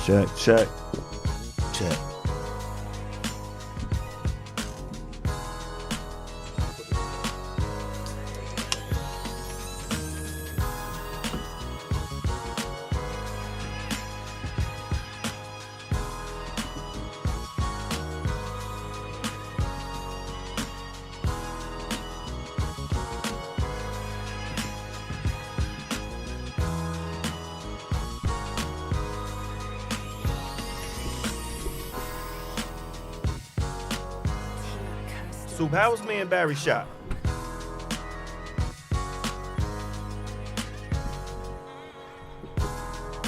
Check. Check. Soup, how was me and Barry shot?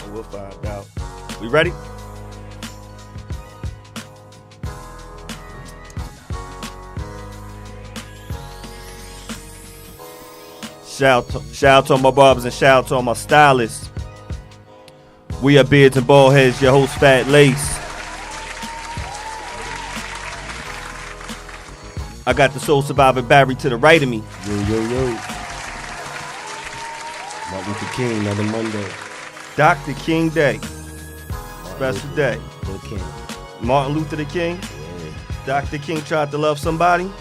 We'll find out. We ready? Shout out to all my barbers and shout out to all my stylists. We are Beards and Baldheads, your host Fat Lace. I got the soul survivor Barry to the right of me. Yo. Martin Luther King, another Monday. Dr. King Day. Special day. Luther King. Martin Luther the King. Yeah. Dr. King tried to love somebody.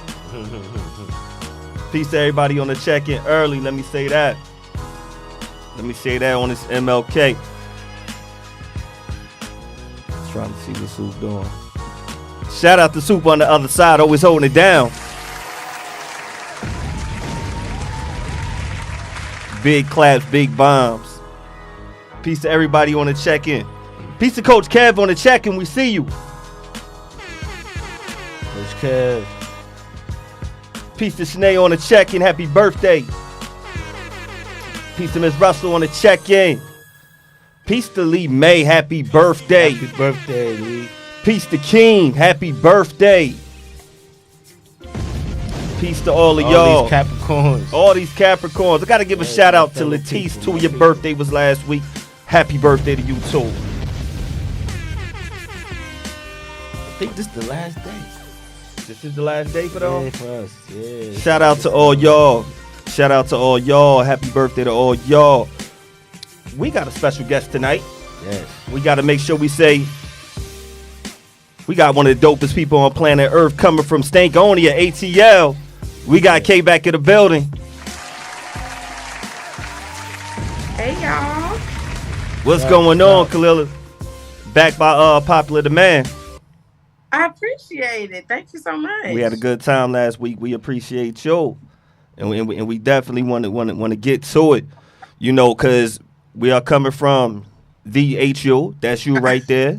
Peace to everybody on the check-in early. Let me say that. Let me say that on this MLK. Trying to see what Soup doing. Shout out to Soup on the other side, always holding it down. Big claps, big bombs. Peace to everybody on the check-in. Peace to Coach Kev on the check-in. We see you. Coach Kev. Peace to Shanae on the check-in. Happy birthday. Peace to Miss Russell on the check-in. Peace to Lee May. Happy birthday. Happy birthday, Lee. Peace to King. Happy birthday. Peace to all of y'all. These Capricorns. All these Capricorns. I got to give a shout out to Latisse too. Your birthday was last week. Happy birthday to you too. I think this is the last day. This is the last day for them? Yeah, for us. Yeah. Shout out to all y'all. Shout out to all y'all. Happy birthday to all y'all. We got a special guest tonight. Yes. We got to make sure we say we got one of the dopest people on planet Earth coming from Stankonia, ATL. We got K back in the building. Hey y'all. What's going on, Kalila? Back by popular demand. I appreciate it. Thank you so much. We had a good time last week. We appreciate you, and we definitely want to get to it. You know, because we are coming from the HU. That's you right there.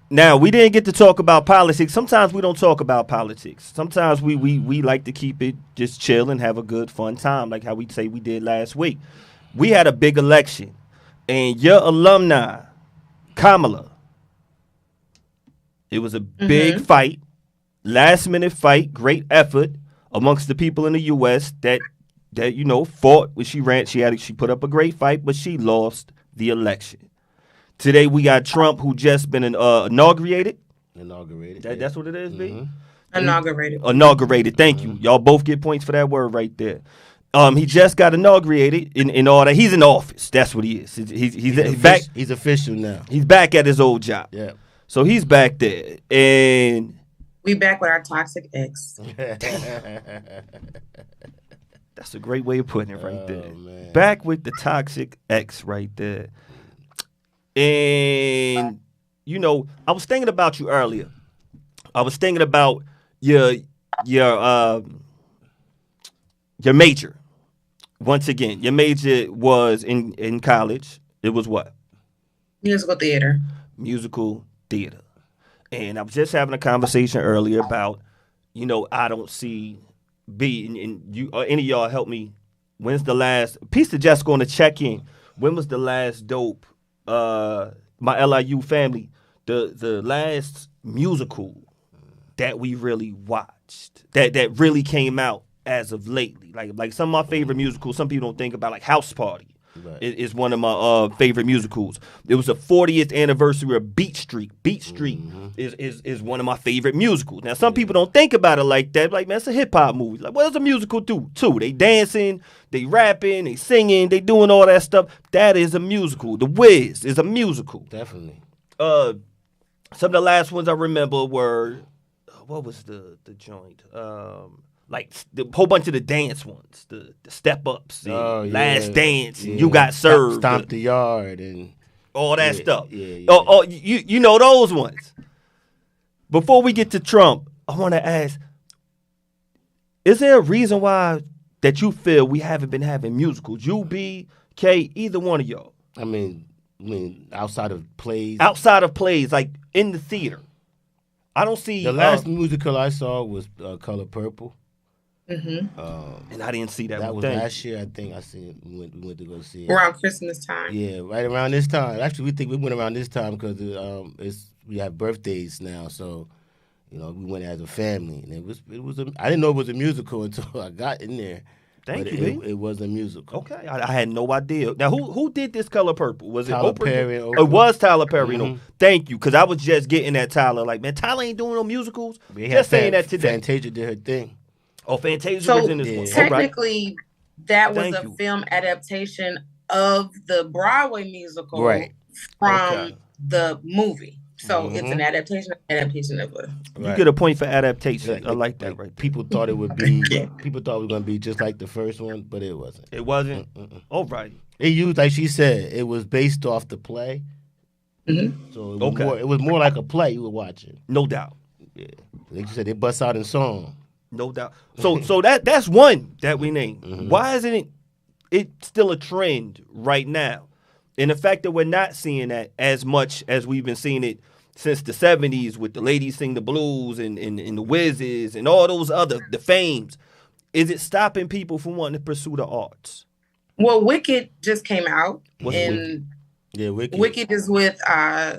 Now, we didn't get to talk about politics. Sometimes we don't talk about politics. Sometimes we like to keep it just chill and have a good, fun time, like how we say we did last week. We had a big election, and your alumni, Kamala, it was a big fight, last-minute fight, great effort amongst the people in the U.S. that you know fought when she ran. She put up a great fight, but she lost the election. Today we got Trump, who just been inaugurated. That's what it is, B? Inaugurated. Thank you. Y'all both get points for that word right there. He just got inaugurated in all that. He's in office. That's what he is. He's back. He's official now. He's back at his old job. Yeah. So he's back there, and we back with our toxic ex. That's a great way of putting it right there. Man. Back with the toxic ex right there. And, you know, I was thinking about you earlier. I was thinking about your major. Once again, your major was in college. It was what? Musical theater. Musical theater. And I was just having a conversation earlier about, you know, I don't see B, and you or any of y'all help me. When's the last piece to Jessica on the check-in? When was the last dope? My LIU family, the last musical that we really watched, that really came out as of lately. Like some of my favorite musicals, some people don't think about, like House Party Right. is one of my favorite musicals. It was the 40th anniversary of Beat Street. Beat Street is one of my favorite musicals. Now, some people don't think about it like that. Like, man, it's a hip hop movie. Like, what does a musical do? Too. They dancing, they rapping, they singing, they doing all that stuff. That is a musical. The Wiz is a musical. Definitely. Some of the last ones I remember were, what was the joint? Like the whole bunch of the dance ones, the step ups, Last Dance, and You Got Served, Stomp the Yard, and all that stuff. Yeah. Oh, you know those ones. Before we get to Trump, I want to ask: is there a reason why that you feel we haven't been having musicals? You, B, K, either one of y'all. I mean, outside of plays. Outside of plays, like in the theater, I don't see. The last musical I saw was Color Purple. Mm-hmm. And I didn't see that. That was thing. last year, I think. I seen it. We went to go see it Around Christmas time. Yeah, right around this time. Actually, we think we went around this time because we have birthdays now, so we went as a family, and it was. I didn't know it was a musical until I got in there. Thank but you, it was a musical. Okay, I had no idea. Now, who did this Color Purple? Was Tyler it Oprah? Perry? Oh, it was Tyler Perry. No, thank you, because I was just getting at Tyler. Like, man, Tyler ain't doing no musicals. Just saying that today. Fantasia did her thing. Oh, Fantasia So was in this one. technically, that was Thank a you. film adaptation of the Broadway musical from the movie. So it's an adaptation of a. You get a point for adaptation. I like that right there. People thought it would be. People thought it was going to be just like the first one, but it wasn't. It wasn't? All right. It used, like she said, it was based off the play. Mm-hmm. So it was more like a play you were watching. No doubt. Yeah. Like you said, they bust out in song. No doubt. So that's one that we named. Why isn't it still a trend right now? And the fact that we're not seeing that as much as we've been seeing it since the 70s with the Ladies Sing the Blues and the Whizzes and all those the fames, is it stopping people from wanting to pursue the arts? Well, Wicked just came out. What's and Yeah, Wicked. Wicked is with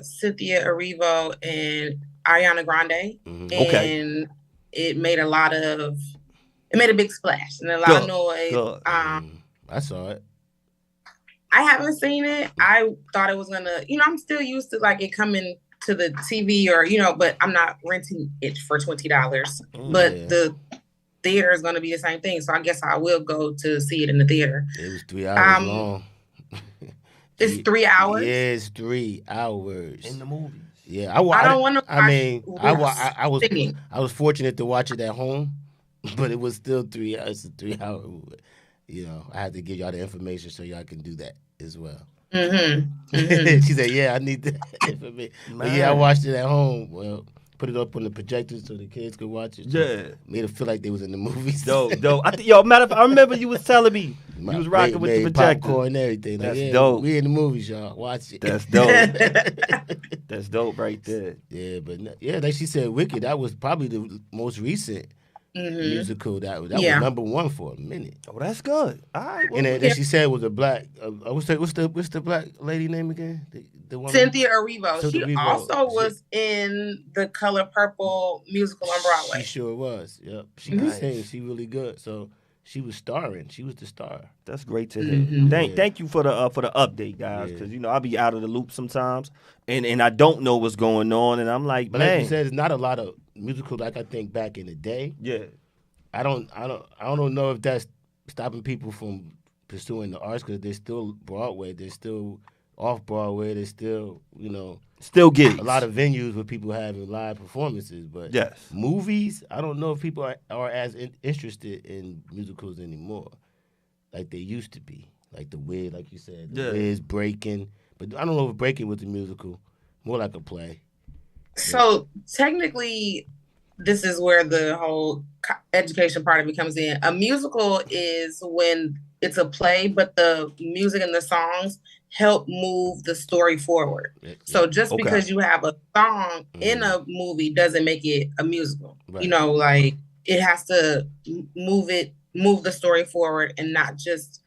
Cynthia Erivo and Ariana Grande. And it made a big splash and a lot of noise. I saw it. I haven't seen it. I thought it was gonna, I'm still used to like it coming to the TV or, but I'm not renting it for $20. But the theater is gonna be the same thing. So I guess I will go to see it in the theater. It was 3 hours long. It's 3 hours? Yeah, it's 3 hours. In the movies. Yeah, I don't want to. I was fortunate to watch it at home, but it was still 3 hours. It's a 3 hour. I had to give y'all the information so y'all can do that as well. She said, "Yeah, I need the information." But yeah, I watched it at home. Well, put it up on the projector so the kids could watch it. Yeah, made it feel like they was in the movies. Dope. Matter of fact, I remember you was telling me you was rocking with the projector, popcorn and everything. Like, That's dope. We in the movies, y'all. Watch it. That's dope. That's dope right there. Yeah, but like she said, Wicked. That was probably the most recent musical that was number one for a minute. Oh, that's good. All right. Well, and then she said it was a black. What's the black lady name again? The woman? Cynthia Erivo. Cynthia She Erivo. also was in the Color Purple musical on Broadway. She sure was. Yep. She can sing. She really good. So she was starring. She was the star. That's great to hear. Thank you for the update, guys. Because I'll be out of the loop sometimes, and I don't know what's going on, and I'm like, but man. Like you said, it's not a lot of musicals like I think back in the day. Yeah. I don't know if that's stopping people from pursuing the arts because there's still Broadway, there's still off Broadway, there's still still gigs. A lot of venues where people having live performances, but movies, I don't know if people are as interested in musicals anymore, like they used to be. Like the Wiz, like you said, the Wiz, Breaking, but I don't know if Breaking was a musical, more like a play. So technically, this is where the whole education part of it comes in. A musical is when it's a play, but the music and the songs help move the story forward. So just because you have a song in a movie doesn't make it a musical. Right. Like it has to move the story forward and not just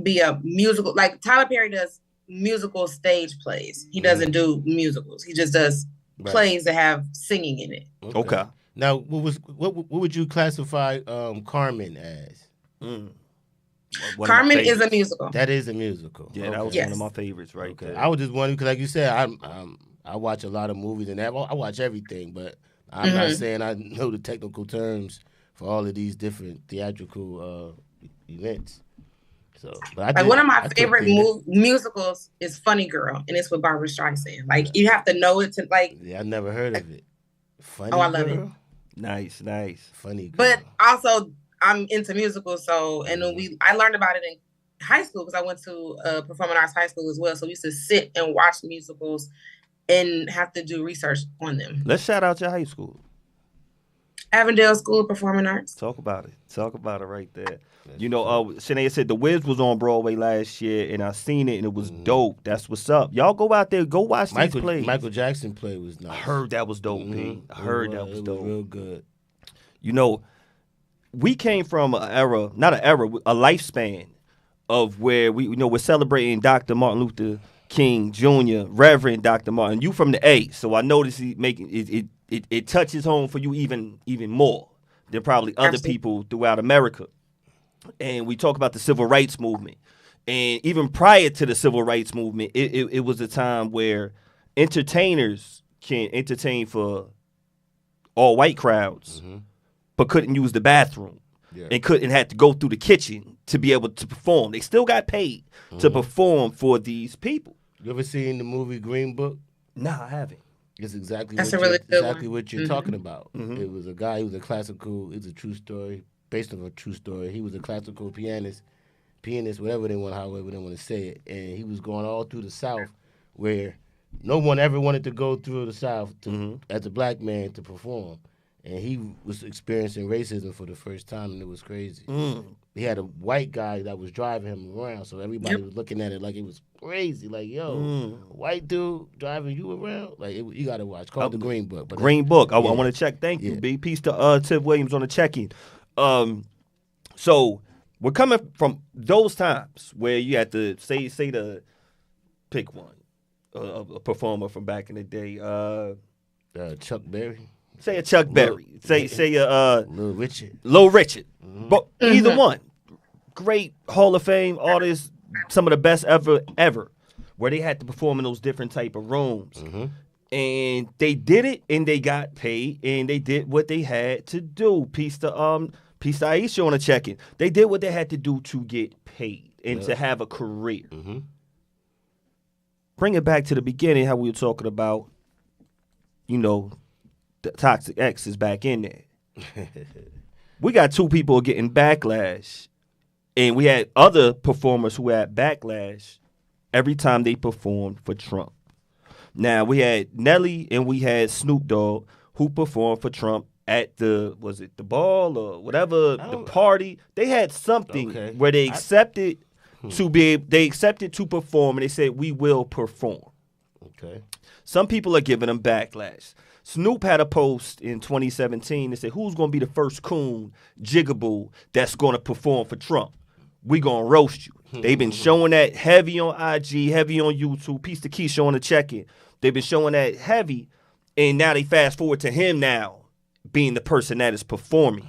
be a musical. Like Tyler Perry does musical stage plays. He doesn't do musicals. He just does plays that have singing in it. Okay. Now, what would you classify Carmen as? Carmen is a musical. That is a musical. Yeah, that was one of my favorites right there. I was just wondering because, like you said, I watch a lot of movies and that. I watch everything, but I'm not saying I know the technical terms for all of these different theatrical events. So, but one of my favorite musicals is Funny Girl, and it's with Barbra Streisand. Like you have to know it to like. Yeah, I never heard of it. Funny I love it. Nice. Funny Girl. But also, I'm into musicals, so and I learned about it in high school because I went to performing arts high school as well. So we used to sit and watch musicals and have to do research on them. Let's shout out your high school. Avondale School of Performing Arts. Talk about it right there. You know, Shanae said The Wiz was on Broadway last year, and I seen it, and it was dope. That's what's up. Y'all go out there, go watch these plays. Michael Jackson play was nice. I heard that was dope, P. I heard that was dope. It was real good. You know, we came from a lifespan of where we're celebrating Dr. Martin Luther King Jr., Reverend Dr. Martin. You from the A, so I noticed he making it touches home for you even more than probably other people throughout America. And we talk about the civil rights movement. And even prior to the civil rights movement, it was a time where entertainers can entertain for all white crowds, but couldn't use the bathroom and had to go through the kitchen to be able to perform. They still got paid to perform for these people. You ever seen the movie Green Book? Nah, I haven't. It's exactly what you're talking about. It was a guy who was it's a true story, based on a true story. He was a classical pianist, whatever however they want to say it. And he was going all through the South where no one ever wanted to go through the South as a black man to perform. And he was experiencing racism for the first time, and it was crazy. He had a white guy that was driving him around, so everybody was looking at it like it was crazy. Like, yo, white dude driving you around? Like, you got to watch. Called The Green Book. But Green Book. I want to check. Thank you, B. Peace to Tiff Williams on the check-in. So we're coming from those times where you had to say to pick one, a performer from back in the day. Chuck Berry. Say a Chuck Berry. Say a Little Richard. But either one. Great Hall of Fame artists, some of the best ever, where they had to perform in those different type of rooms. And they did it, and they got paid, and they did what they had to do. Peace to Aisha on a check-in. They did what they had to do to get paid and to have a career. Bring it back to the beginning, how we were talking about, the Toxic X is back in there. We got two people getting backlash, and we had other performers who had backlash every time they performed for Trump. Now, we had Nelly and we had Snoop Dogg who performed for Trump at the ball or whatever, the party. They had something where they accepted to perform, and they said, we will perform. Okay. Some people are giving them backlash. Snoop had a post in 2017 that said, who's going to be the first coon, Jigaboo, that's going to perform for Trump? We going to roast you. They've been showing that heavy on IG, heavy on YouTube. Peace to Keisha on the check-in. They've been showing that heavy, and now they fast forward to him now being the person that is performing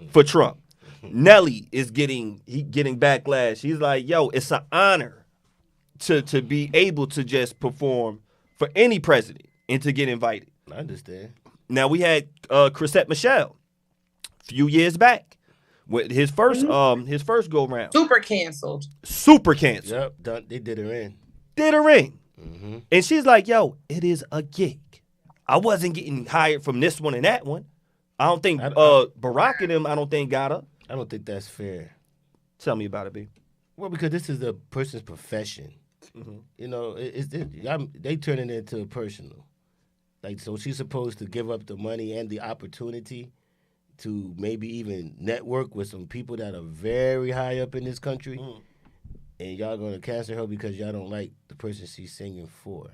for Trump. Nelly is getting backlash. He's like, yo, it's an honor to be able to just perform for any president and to get invited. I understand. Now, we had Chrisette Michele a few years back with his first go-round. Super canceled. Yep, they did her in. And she's like, yo, it is a gig. I wasn't getting hired from this one and that one. I don't think Barack and them, I don't think got her. I don't think that's fair. Tell me about it, B. Well, because this is the person's profession. They turn it into personal. Like, so she's supposed to give up the money and the opportunity to maybe even network with some people that are very high up in this country. And y'all going to cancel her because y'all don't like the person she's singing for.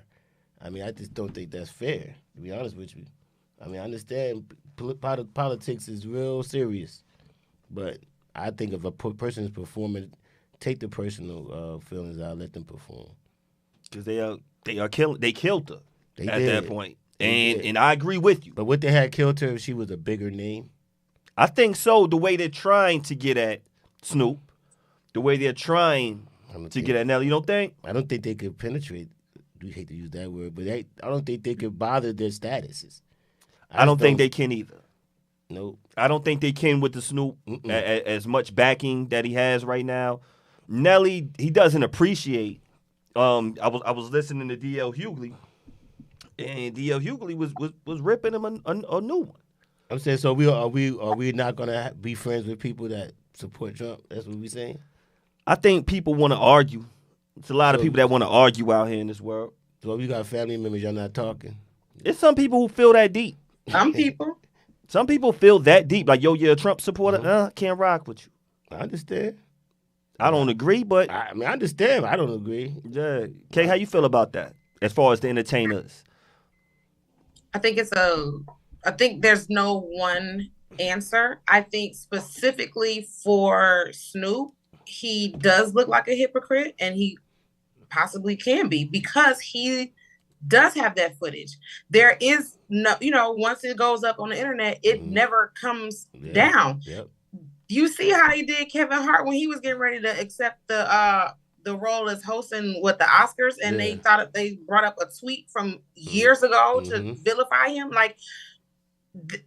I mean, I just don't think that's fair, to be honest with you. I mean, I understand politics is real serious. But I think if a person is performing, take the personal feelings out, let them perform. Because they killed her that point. And I agree with you. But would they have killed her if she was a bigger name? I think so. The way they're trying to get at Snoop the way they're trying to get at Nelly. You don't think? I don't think they could penetrate. We hate to use that word, but I don't think they could bother their statuses. I don't think they can either. Nope. I don't think they can with the Snoop as much backing that he has right now. Nelly, he doesn't appreciate. I was listening to D.L. Hughley, and D.L. Hughley was ripping him a new one. I'm saying, so are we not gonna be friends with people that support Trump? That's what we saying. I think people want to argue. It's a lot of people that want to argue out here in this world. So we got family members, y'all not talking. It's some people who feel that deep. Some people feel that deep. Like, yo, you're a Trump supporter. Can't rock with you. I understand. I don't agree, but I understand. I don't agree. Yeah. Kay, how you feel about that? As far as the entertainers, I think there's no one answer. I think specifically for Snoop, he does look like a hypocrite, and he possibly can be because he does have that footage. There is no, once it goes up on the internet, it never comes down. Yep. You see how they did Kevin Hart when he was getting ready to accept the role as hosting with the Oscars, and they thought they brought up a tweet from years ago to vilify him. Like,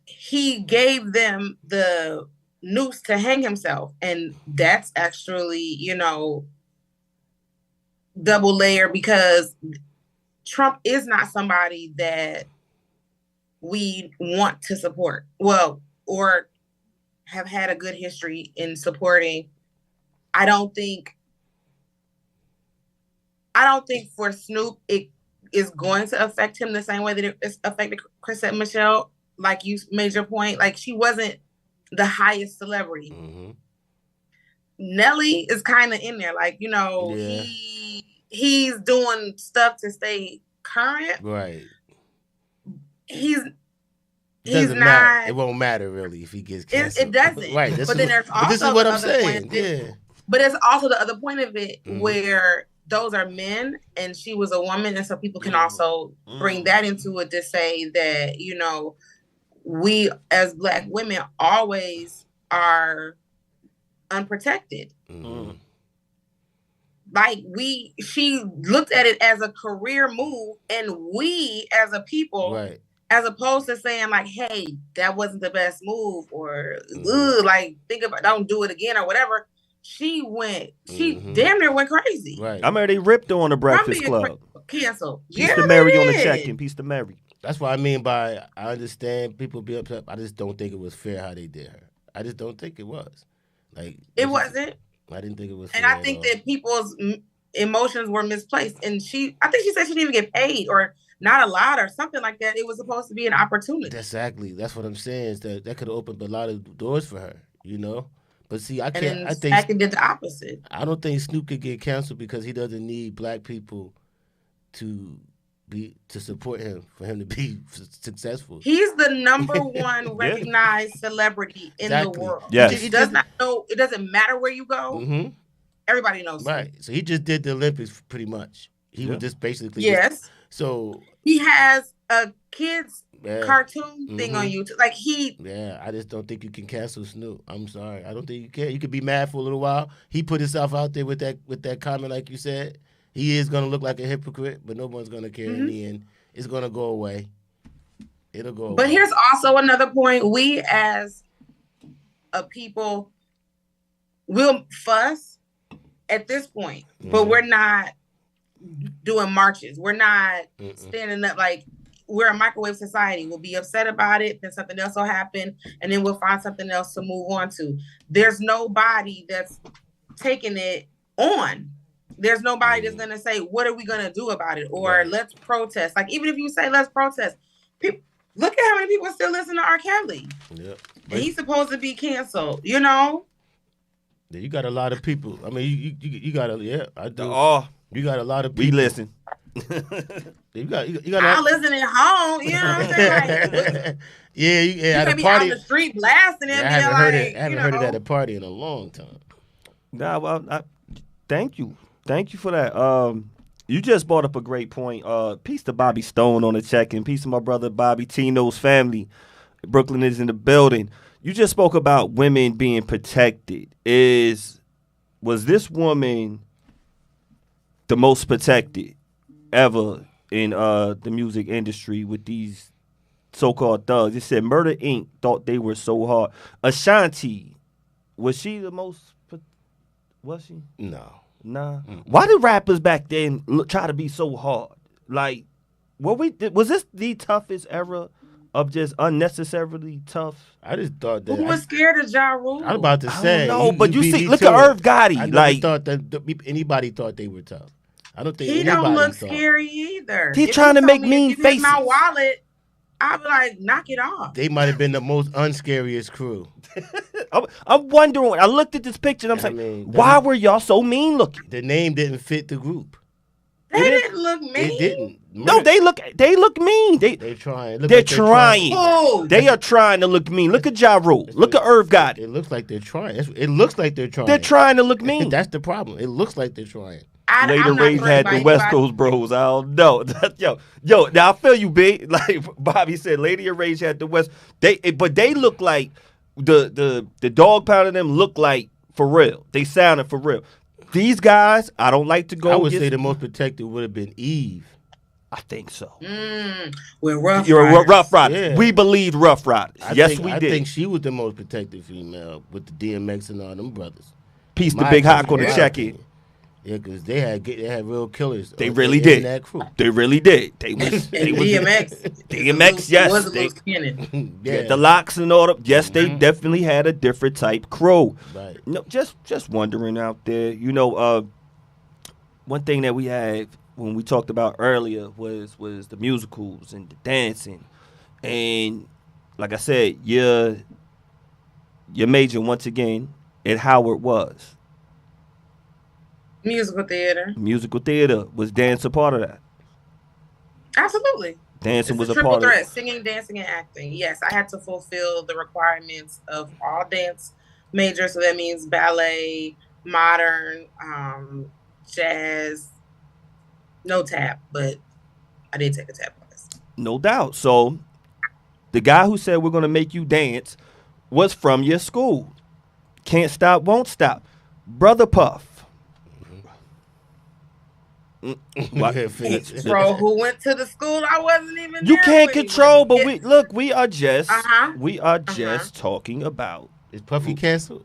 he gave them the noose to hang himself, and that's actually, double layer, because Trump is not somebody that we want to support. Well, or have had a good history in supporting. I don't think for Snoop it is going to affect him the same way that it affected Chrisette Michele. Like you made your point, like she wasn't the highest celebrity. Nelly is kind of in there, like, he's doing stuff to stay current. Right. He's not. Matter. It won't matter really if he gets canceled. It doesn't. Right. But then there's also this is what I'm saying. Yeah. But there's also the other point of it where those are men and she was a woman, and so people can also bring that into it to say that, we as Black women always are unprotected. Like she looked at it as a career move, and we as a people, right, as opposed to saying like, hey, that wasn't the best move, or like, think about, don't do it again or whatever. She damn near went crazy. Right. I remember they ripped her on the Breakfast Club. Canceled. Peace to Mary on the check-in. Peace to Mary. That's what I mean by, I understand people be upset. I just don't think it was fair how they did her. I just don't think it was. Like, it wasn't. I didn't think it was fair. And I think that people's emotions were misplaced. And I think she said she didn't even get paid or not allowed or something like that. It was supposed to be an opportunity. Exactly. That's what I'm saying. Is that could have opened a lot of doors for her, But see, I think Smack did the opposite. I don't think Snoop could get canceled because he doesn't need Black people to support him for him to be successful. He's the number one recognized celebrity in the world. Yes. He does not know. It doesn't matter where you go. Everybody knows. Right. So he just did the Olympics pretty much. He was just basically. Yes. So he has a kids cartoon thing on YouTube. Like Yeah, I just don't think you can cancel Snoop. I'm sorry. I don't think you can. You could be mad for a little while. He put himself out there with that comment, like you said. He is going to look like a hypocrite, but no one's going to care in the end. It's going to go away. It'll go away. But here's also another point. We as a people will fuss at this point, but we're not doing marches. We're not standing up like we're a microwave society. We'll be upset about it, then something else will happen, and then we'll find something else to move on to. There's nobody that's taking it on. There's nobody that's going to say, what are we going to do about it? Or let's protest. Like, even if you say, let's protest, people, look at how many people still listen to R. Kelly. Yeah. And he's supposed to be canceled, Yeah, you got a lot of people. I mean, you got I do. You got a lot of people. We listen. you got I'll listen at home. You know what I'm saying? Like, you at a party. Out the street blasting it. I haven't heard it at a party in a long time. Nah, well, thank you. Thank you for that. You just brought up a great point. Peace to Bobby Stone on the check-in. Peace to my brother Bobby Tino's family. Brooklyn is in the building. You just spoke about women being protected. Is was this woman the most protected ever in the music industry with these so-called thugs? It said Murder Inc. thought they were so hard. Ashanti, was she the most? Was she? No. Nah. Why did rappers back then try to be so hard? Like, was this the toughest era of just unnecessarily tough? I just thought that. Who was scared of Ja Rule? I was about to say. No, but you see, look at Irv Gotti. I never thought that anybody thought they were tough. I don't think he don't look scary either. He's trying to make mean faces. My wallet, I'd be like, knock it off. They might have been the most unscariest crew. I'm wondering. I looked at this picture and I'm like, why were y'all so mean looking? The name didn't fit the group. They didn't look mean. They didn't. No, they look mean. They're trying. They're trying. Oh. They are trying to look mean. Look at Ja Rule. Look at Irv Gotti. It looks like they're trying. It looks like they're trying. They're trying to look mean. That's the problem. It looks like they're trying. Later Ray had the West Coast bros. I don't know. Yo, now I feel you, big. Like Bobby said, Lady Ray had the West. But they look like the dog pound of them look like for real. They sounded for real. These guys, I don't like to go. I would say the most protected would have been Eve. I think so. We're rough. You're a rough rider. Yeah. We believed Rough Riders. Yes, we did. I think she was the most protected female with the DMX and all them brothers. Peace to Big Hawk on the check-in. Yeah, because they had real killers. They really did. That crew. They really did. They was DMX. Yes, was the most cannon. Yeah, the Locks and all that. Yes, they definitely had a different type crew. Right. No, just wondering out there. You know, one thing that we had when we talked about earlier was the musicals and the dancing, and like I said, your major once again at Howard was. Musical theater. Musical theater. Was dance a part of that? Absolutely. Dancing was a triple part threat, of it. Singing, dancing, and acting. Yes, I had to fulfill the requirements of all dance majors. So that means ballet, modern, jazz, no tap, but I did take a tap class. No doubt. So the guy who said we're going to make you dance was from your school. Can't Stop, Won't Stop. Brother Puff. Control who went to the school I wasn't even. You can't control, but we are just talking about. Is Puffy canceled?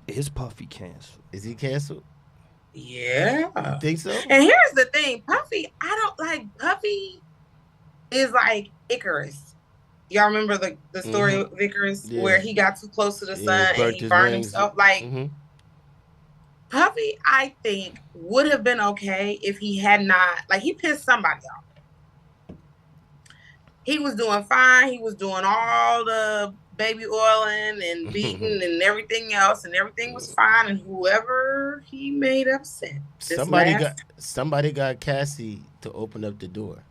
Is Puffy canceled? Is he canceled? Yeah, you think so? And here's the thing, Puffy. I don't like Puffy. Is like Icarus. Y'all remember the story of Icarus where he got too close to the sun and he burned himself? Like. Puffy, I think, would have been okay if he had not, like, he pissed somebody off. He was doing fine. He was doing all the baby oiling and beating and everything else, and everything was fine. And whoever he made upset, somebody got Cassie to open up the door.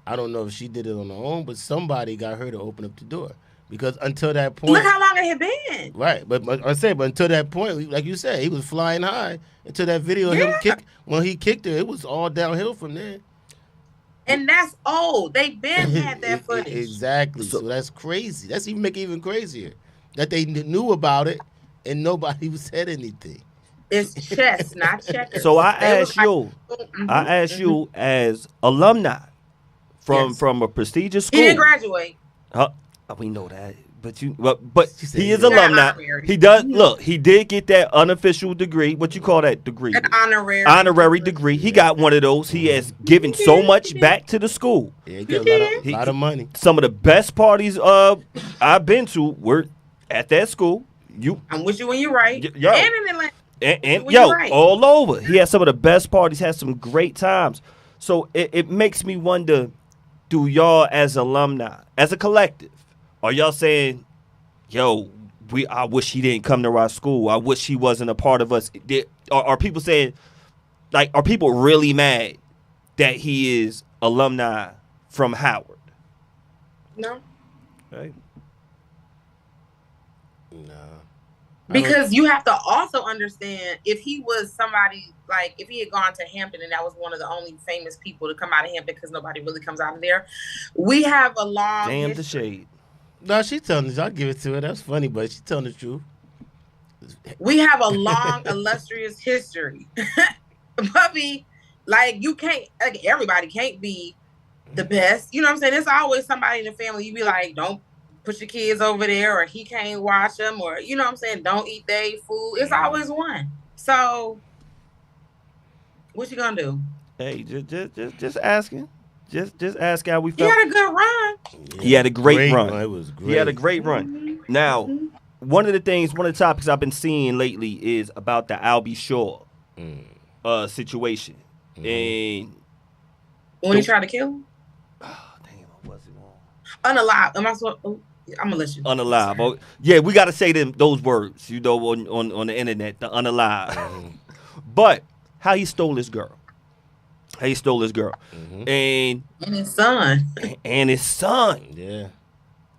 I don't know if she did it on her own, but somebody got her to open up the door. Because until that point, look how long it had been. Right, but until that point, like you said, he was flying high. Until that video when he kicked her, it was all downhill from there. And that's old. They've been had that footage. Exactly. So that's crazy. That's make it even crazier that they knew about it and nobody said anything. It's chess, not checkers. So I ask you as alumni from a prestigious school. He didn't graduate. We know that, but he is alumni. He does look. He did get that unofficial degree. What you call that degree? An honorary degree. He got one of those. He has given so much back to the school. Yeah, he got a lot of money. Some of the best parties I've been to were at that school. I'm with you when you're right. And in Atlanta. And all over. He had some of the best parties. Had some great times. So it makes me wonder: do y'all as alumni, as a collective? Are y'all saying, yo, I wish he didn't come to our school. I wish he wasn't a part of us. Are people saying, like, are people really mad that he is alumni from Howard? No. Right. No. Because you have to also understand if he was somebody, like if he had gone to Hampton and that was one of the only famous people to come out of Hampton because nobody really comes out of there. We have a long Damn the shade. No, she's telling us. I'll give it to her. That's funny, but she's telling the truth. We have a long, illustrious history. Puppy, like you can't, like everybody can't be the best. You know what I'm saying? There's always somebody in the family you be like, don't put your kids over there, or he can't watch them, or you know what I'm saying? Don't eat their food. It's always one. So, what you gonna do? Hey, just asking. Just asking how we He felt. had a good run. He had a great run. It was great. He had a great run. Now, one of the topics I've been seeing lately is about the Albie Shaw situation. And when he tried to kill him? Oh, damn, what was it on? Unalive. Am I supposed? I'm gonna let you. Unalive. Oh, yeah, we got to say those words, on the internet, the unalive. But how he stole his girl. And his son. And his son. Yeah.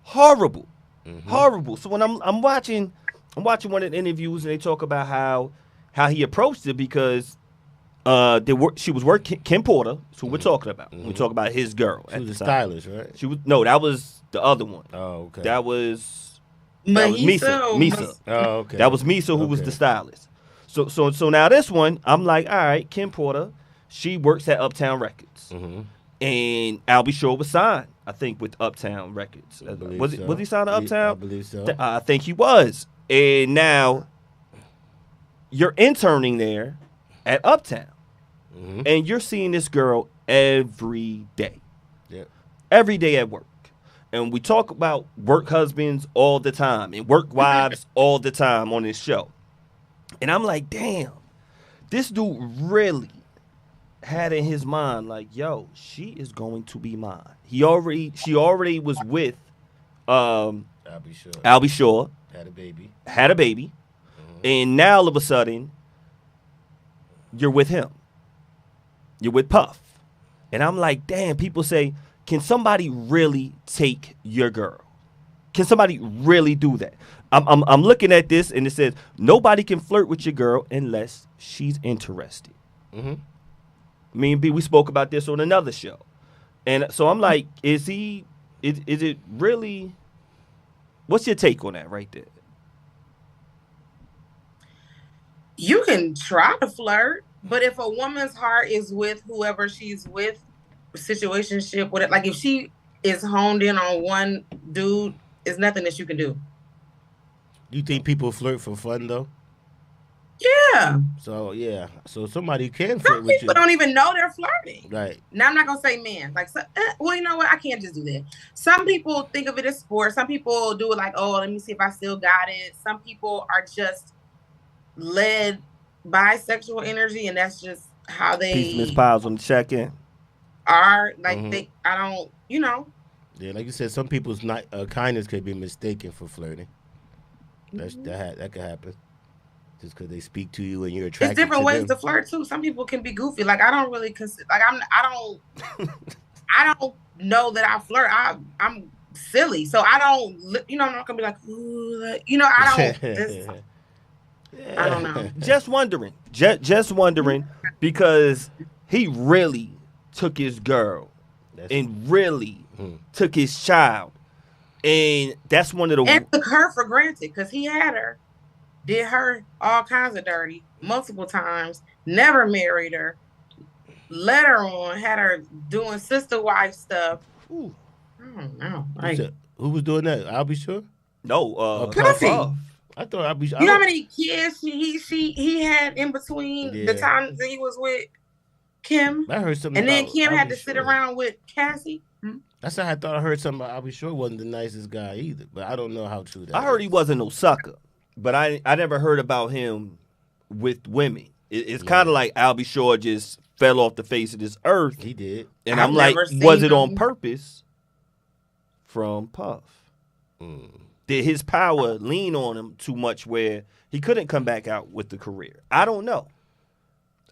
Horrible. Horrible. So when I'm watching one of the interviews and they talk about how he approached it, because she was working Kim Porter, so we're talking about. We talk about his girl. She was a stylist, right? That was the other one. Oh, okay. That was Misa. Oh, okay. That was Misa who was the stylist. So now this one, I'm like, all right, Kim Porter, she works at Uptown Records. And Albie Shaw was signed, I think, with Uptown Records. Was he signed to Uptown? I believe so. I think he was. And now you're interning there at Uptown. And you're seeing this girl every day. Yep. Every day at work. And we talk about work husbands all the time and work wives all the time on this show. And I'm like, damn, this dude really had in his mind, like, yo, she is going to be mine. She already was with Albie Shaw. Had a baby. And now all of a sudden, you're with him. You're with Puff. And I'm like, damn, people say, can somebody really take your girl? Can somebody really do that? I'm looking at this and it says, nobody can flirt with your girl unless she's interested. Me and B, we spoke about this on another show. And so I'm like, is it really, what's your take on that right there? You can try to flirt, but if a woman's heart is with whoever she's with, situationship with it, like if she is honed in on one dude, there's nothing that you can do. You think people flirt for fun though? Yeah. So somebody can flirt with you. People don't even know they're flirting. Right. Now I'm not gonna say men. Like, well, you know what? I can't just do that. Some people think of it as sport. Some people do it like, oh, let me see if I still got it. Some people are just led by sexual energy, and that's just how they. Peace, Miss Piles on the check-in. Are like I don't, Yeah, like you said, some people's kindness could be mistaken for flirting. That could happen. Just because they speak to you and you're attracted. It's different ways them. to flirt too. Some people can be goofy. Like I don't really consider. Like I don't know that I flirt. I'm silly, so I don't. I'm not gonna be like, ooh, I don't. I don't know. Just wondering. Just wondering because he really took his girl and really took his child, and that's one of the and took her for granted because he had her. Did her all kinds of dirty multiple times, never married her, let her on, had her doing sister wife stuff. Ooh. I don't know. Like, who was doing that? Albie Shaw? No, Puffy. I thought Albie Shaw. You know how many kids he had in between the times that he was with Kim? I heard something. And then Kim had to sit around with Cassie. That's how I thought I heard something about Albie Shaw wasn't the nicest guy either, but I don't know how true that is. I heard he wasn't no sucker. But I never heard about him with women. It's kind of like Albie Shaw just fell off the face of this earth. He did. And I'm like, was it on purpose from Puff? Did his power lean on him too much where he couldn't come back out with the career? I don't know.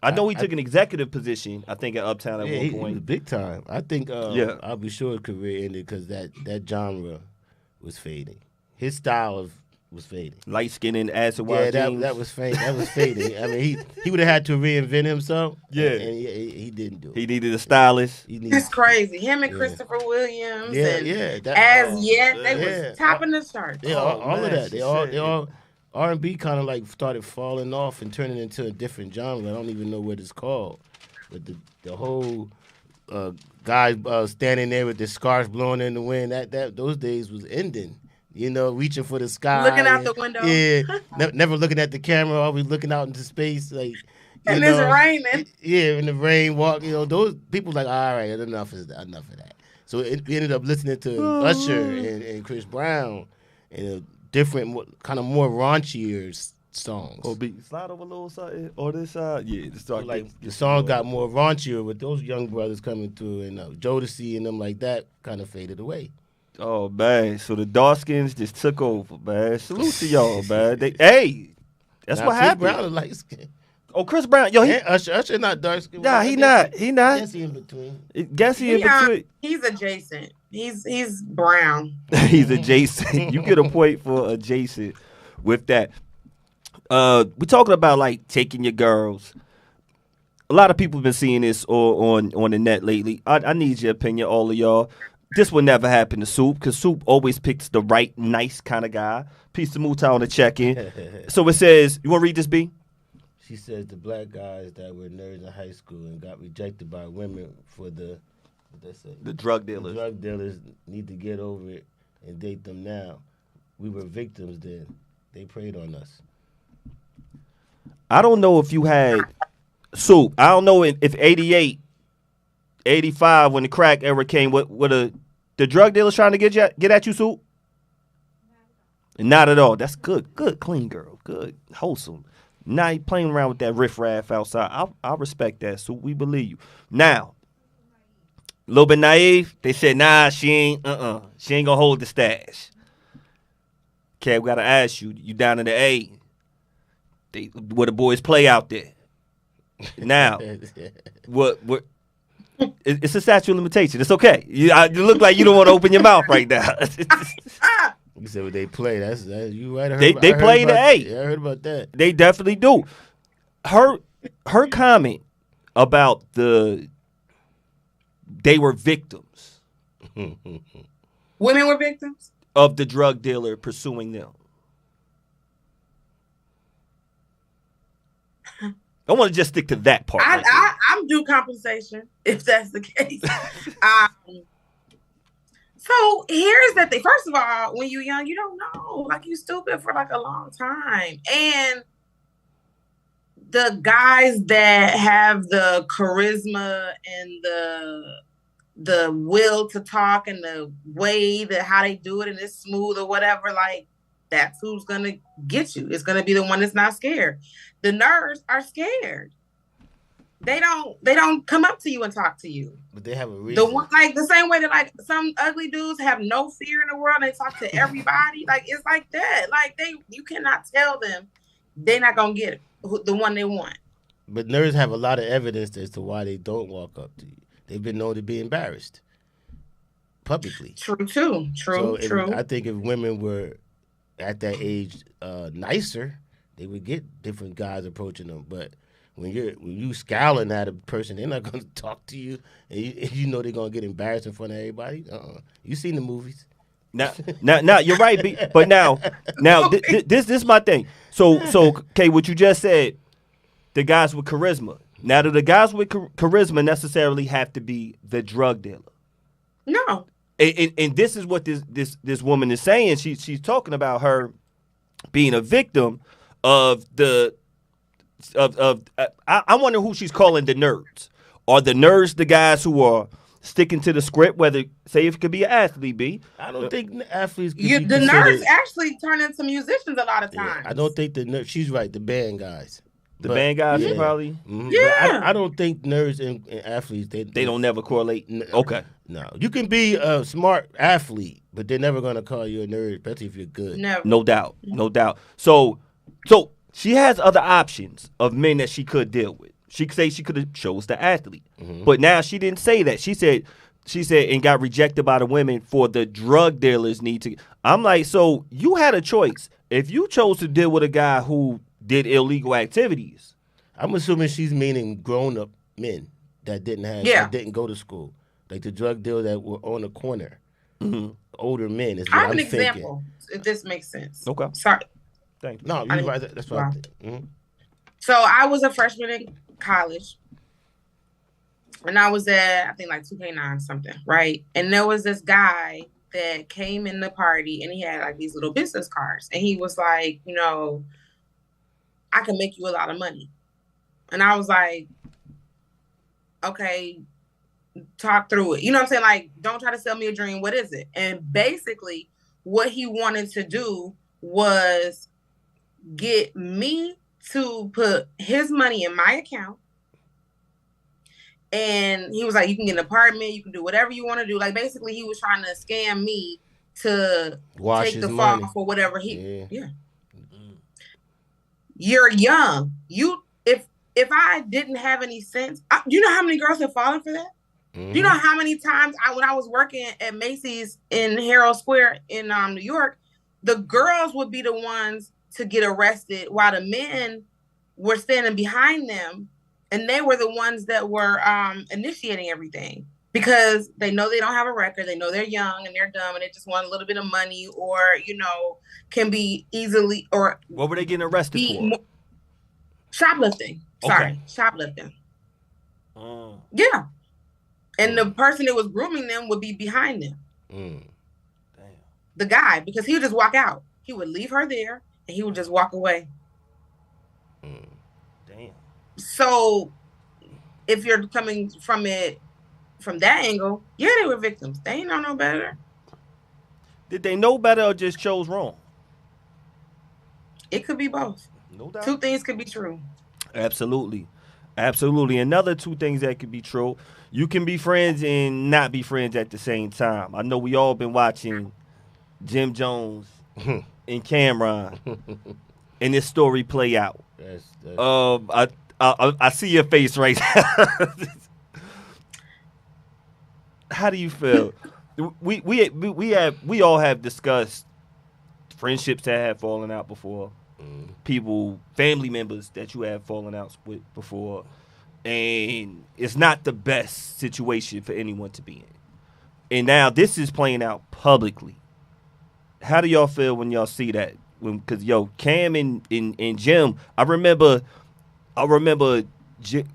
I know he took an executive position, I think, at Uptown at one point. He was big time. I think Albie Shaw's career ended because that genre was fading. His style was fading. Light skin and acid wash jeans. That was fading. That was fading. I mean, he would have had to reinvent himself. Yeah, and he didn't do it. He needed a stylist. It's crazy. Him and Christopher Williams. They was topping the charts. Yeah, all of that. R&B kind of like started falling off and turning into a different genre. I don't even know what it's called, but the whole guys standing there with their scarves blowing in the wind, that those days was ending. You know, reaching for the sky, looking out the window. Yeah, never looking at the camera, always looking out into space, like. And it's raining. Yeah, in the rain, walk. You know, those people like, all right, enough of that. So we ended up listening to Usher and Chris Brown and different, kind of more raunchier songs. Or be slide over a little something or this side. Yeah, the song got more raunchier with those young brothers coming through, and Jodeci and them like that kind of faded away. Oh man, so the dark-skins just took over, man. Salute to y'all, man. That's now, what happened. Chris Brown is light skin. Oh, Chris Brown, yo, Usher not dark skin. Nah, he not. Guess he in between. Guess he in between. He's adjacent. He's brown. He's adjacent. You get a point for adjacent with that. We're talking about like taking your girls. A lot of people have been seeing this on the net lately. I need your opinion, all of y'all. This will never happen to Soup because Soup always picks the right, nice kind of guy. Piece of Muta on the check-in. So it says, you want to read this, B? She says the black guys that were nerds in high school and got rejected by women for the drug dealers. The drug dealers need to get over it and date them now. We were victims then. They preyed on us. I don't know if you had Soup. I don't know if 88, 85, when the crack era came, what the drug dealers trying to get at you, Soup? Not at all. That's good. Good, clean girl. Good, wholesome. Now you playing around with that riffraff outside. I respect that, so we believe you. Now, a little bit naive. They said, nah, she ain't gonna hold the stash. Okay, we gotta ask you. You down in the A? Where the boys play out there? Now, what? It's a statute of limitation. It's okay. You look like you don't want to open your mouth right now. You said what they play. That's you right. They play the A. Yeah, I heard about that. They definitely do. Her comment about they were victims. Women were victims of the drug dealer pursuing them. I want to just stick to that part. I'm due compensation if that's the case. So here's the thing. First of all, when you're young, you don't know. Like, you stupid for like a long time. And the guys that have the charisma and the will to talk and the way that how they do it and it's smooth or whatever, like, that's who's gonna get you. It's gonna be the one that's not scared. The nerds are scared. They don't come up to you and talk to you. But they have a reason. The one, like the same way that like some ugly dudes have no fear in the world. They talk to everybody. Like, it's like that. Like, you cannot tell them they're not gonna get the one they want. But nerds have a lot of evidence as to why they don't walk up to you. They've been known to be embarrassed publicly. True too. True. I think if women were at that age nicer, they would get different guys approaching them. But when you scowling at a person, they're not going to talk to you, and you know they're going to get embarrassed in front of everybody. You seen the movies. Now, you're right, B, but now, this is my thing. So, okay, what you just said, the guys with charisma. Now, do the guys with charisma necessarily have to be the drug dealer? No. And this is what this woman is saying. She's talking about her being a victim of I wonder who she's calling the nerds. Are the nerds the guys who are sticking to the script? Whether, say, if it could be an athlete, B. I don't think athletes. The nerds actually turn into musicians a lot of times. Yeah, I don't think the nerds. She's right. The band guys. Band guys probably. Mm-hmm. Yeah. I don't think nerds and athletes they don't never correlate. Okay. No, you can be a smart athlete, but they're never gonna call you a nerd, especially if you're good. Never. No doubt. So she has other options of men that she could deal with. She could say she could have chose the athlete, but now she didn't say that. She said and got rejected by the women for the drug dealers need to. I'm like, so you had a choice. If you chose to deal with a guy who did illegal activities, I'm assuming she's meaning grown-up men that didn't go to school, like the drug dealers that were on the corner. Older men is what I have I'm an thinking. example, if this makes sense. Okay. Sorry. Thank you. No, you're right. That's what I think. Mm-hmm. So I was a freshman in college. And I was at, I think, like 2K9 something, right? And there was this guy that came in the party and he had like these little business cards. And he was like, I can make you a lot of money. And I was like, okay, talk through it. You know what I'm saying? Like, don't try to sell me a dream. What is it? And basically, what he wanted to do was get me to put his money in my account. And he was like, you can get an apartment, you can do whatever you want to do. Like, basically, he was trying to scam me to take the fall for whatever he. Yeah. You're young. If I didn't have any sense, do you know how many girls have fallen for that? Mm-hmm. Do you know how many times when I was working at Macy's in Herald Square in New York, the girls would be the ones to get arrested while the men were standing behind them, and they were the ones that were initiating everything because they know they don't have a record, they know they're young and they're dumb and they just want a little bit of money, or can be easily or. What were they getting arrested for? Shoplifting. Sorry, shoplifting. Yeah. And the person that was grooming them would be behind them. Damn. The guy, because he would just walk out. He would leave her there and he would just walk away. Damn. So if you're coming from it from that angle, yeah, they were victims. They ain't know no better. Did they know better or just chose wrong? It could be both. No doubt. Two things could be true. Absolutely. Another two things that could be true. You can be friends and not be friends at the same time. I know we all been watching Jim Jones and Cameron and this story play out. I see your face right now. How do you feel? We all have discussed friendships that have fallen out before. People, family members that you have fallen out with before, and it's not the best situation for anyone to be in. And now this is playing out publicly. How do y'all feel when y'all see that? Because Cam and Jim, I remember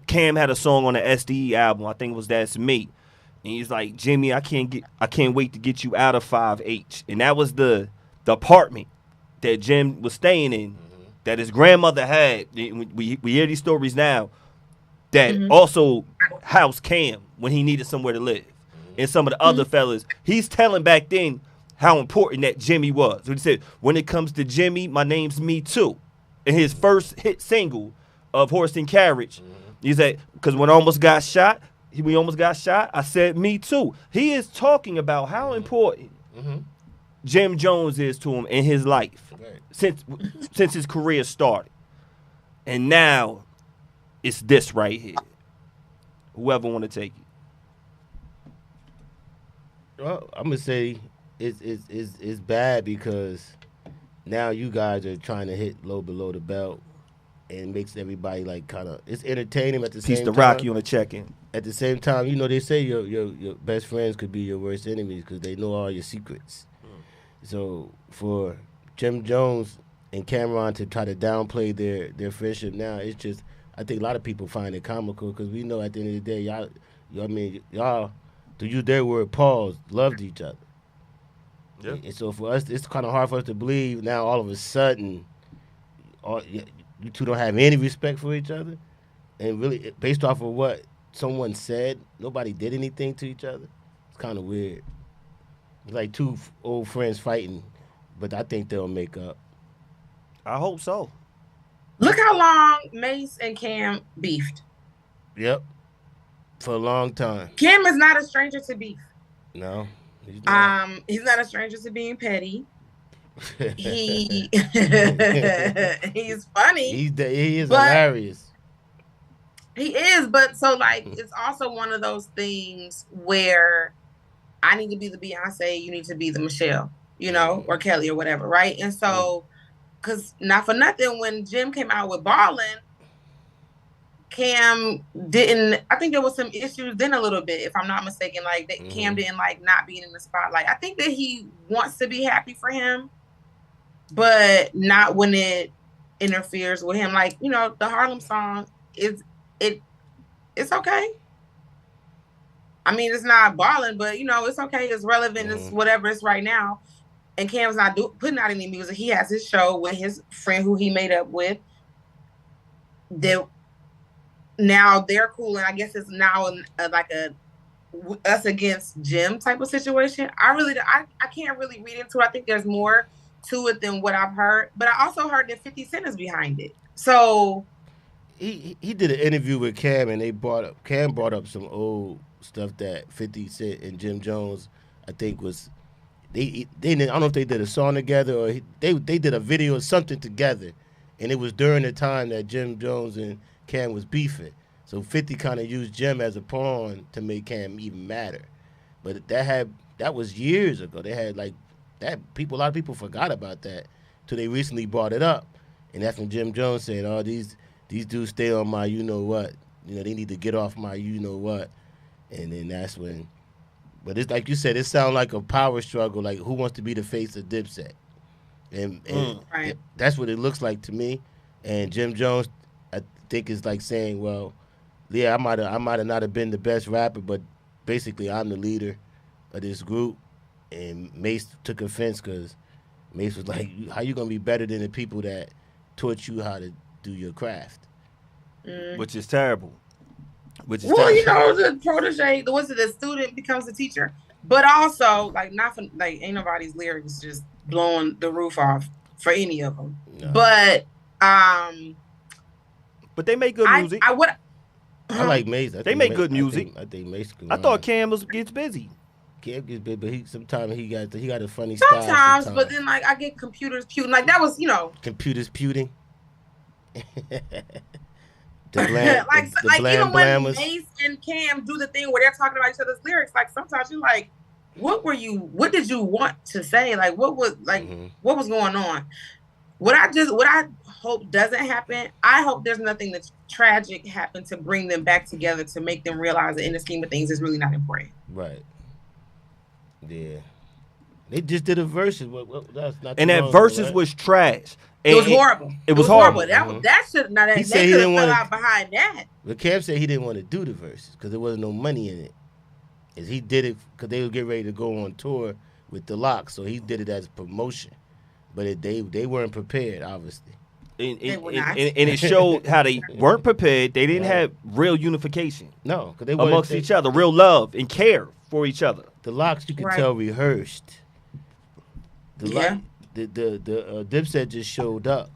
Cam had a song on the SDE album. I think it was That's Me, and he's like, Jimmy, I can't wait to get you out of 5H, and that was the apartment that Jim was staying in, that his grandmother had. We hear these stories now that also housed Cam when he needed somewhere to live. And some of the other fellas, he's telling back then how important that Jimmy was. So he said, when it comes to Jimmy, my name's Me Too. In his first hit single of Horse and Carriage, he said, because when we almost got shot, I said Me Too. He is talking about how important Jim Jones is to him in his life since his career started. And now it's this right here. Whoever want to take it. Well, I'm gonna say it's bad because now you guys are trying to hit low below the belt, and it makes everybody like kind of, it's entertaining at the same time. Piece to rock you on a check-in. At the same time, they say your best friends could be your worst enemies because they know all your secrets. So for Jim Jones and Cameron to try to downplay their friendship now, it's just, I think a lot of people find it comical because we know at the end of the day, y'all, to use their word, pause, loved each other. Yeah. And so for us, it's kind of hard for us to believe now all of a sudden, you two don't have any respect for each other. And really, based off of what someone said, nobody did anything to each other. It's kind of weird. It's like two old friends fighting, but I think they'll make up. I hope so. Look how long Mace and Cam beefed. Yep. For a long time. Cam is not a stranger to beef. No. He's not. He's not a stranger to being petty. He's funny. He is hilarious. He is, but so like it's also one of those things where I need to be the Beyonce, you need to be the Michelle, or Kelly or whatever, right? And so, because not for nothing, when Jim came out with Ballin', Cam didn't, I think there was some issues then a little bit, if I'm not mistaken, like that Cam didn't like not being in the spotlight. I think that he wants to be happy for him. but not when it interferes with him. Like, the Harlem song is it it's okay. I mean, it's not balling, but it's okay. It's relevant. It's whatever it's right now. And Cam's not putting out any music. He has his show with his friend who he made up with. Now they're cool, and I guess it's now like a us against Jim type of situation. I can't really read into it. I think there's more to it than what I've heard, but I also heard that 50 Cent is behind it. So he did an interview with Cam, and Cam brought up some old stuff that 50 Cent and Jim Jones, I think was they I don't know if they did a song together or they did a video or something together, and it was during the time that Jim Jones and Cam was beefing. So 50 kind of used Jim as a pawn to make Cam even madder. But that was years ago. They had like that a lot of people forgot about that till they recently brought it up. And that's when Jim Jones said, "Oh, these dudes stay on my you know what. They need to get off my you know what." And then that's when. But it's like you said, it sounds like a power struggle. Like who wants to be the face of Dipset? And right. That's what it looks like to me. And Jim Jones, I think, is like saying, well, yeah, I might have not have been the best rapper, but basically I'm the leader of this group. And Mace took offense because Mace was like, how you going to be better than the people that taught you how to do your craft? Which is terrible. The protege, the student becomes the teacher. But also, like, not for, like, ain't nobody's lyrics just blowing the roof off for any of them. No. But they make good music. I like Mace. They make good music. I think Mace. I thought Cam gets busy. Cam gets busy, but sometimes he got a funny style. Sometimes, but then like I get computers puting. Like that was computers puting. Even when Mace and Cam do the thing where they're talking about each other's lyrics, like sometimes you're like, what did you want to say? Like what was going on? What I hope doesn't happen, I hope there's nothing that's tragic happen to bring them back together to make them realize that in the scheme of things it's really not important. Right. Yeah. They just did a versus. That versus was trash. It was horrible. It was horrible. That should not. He said he didn't want to behind that. But Cam said he didn't want to do the verses because there wasn't no money in it. As he did it because they would get ready to go on tour with the Lox, so he did it as promotion. But they weren't prepared, obviously. And it showed how they weren't prepared. They didn't have real unification. No, because amongst each other, real love and care for each other. The Lox, you could tell, rehearsed. The Dipset just showed up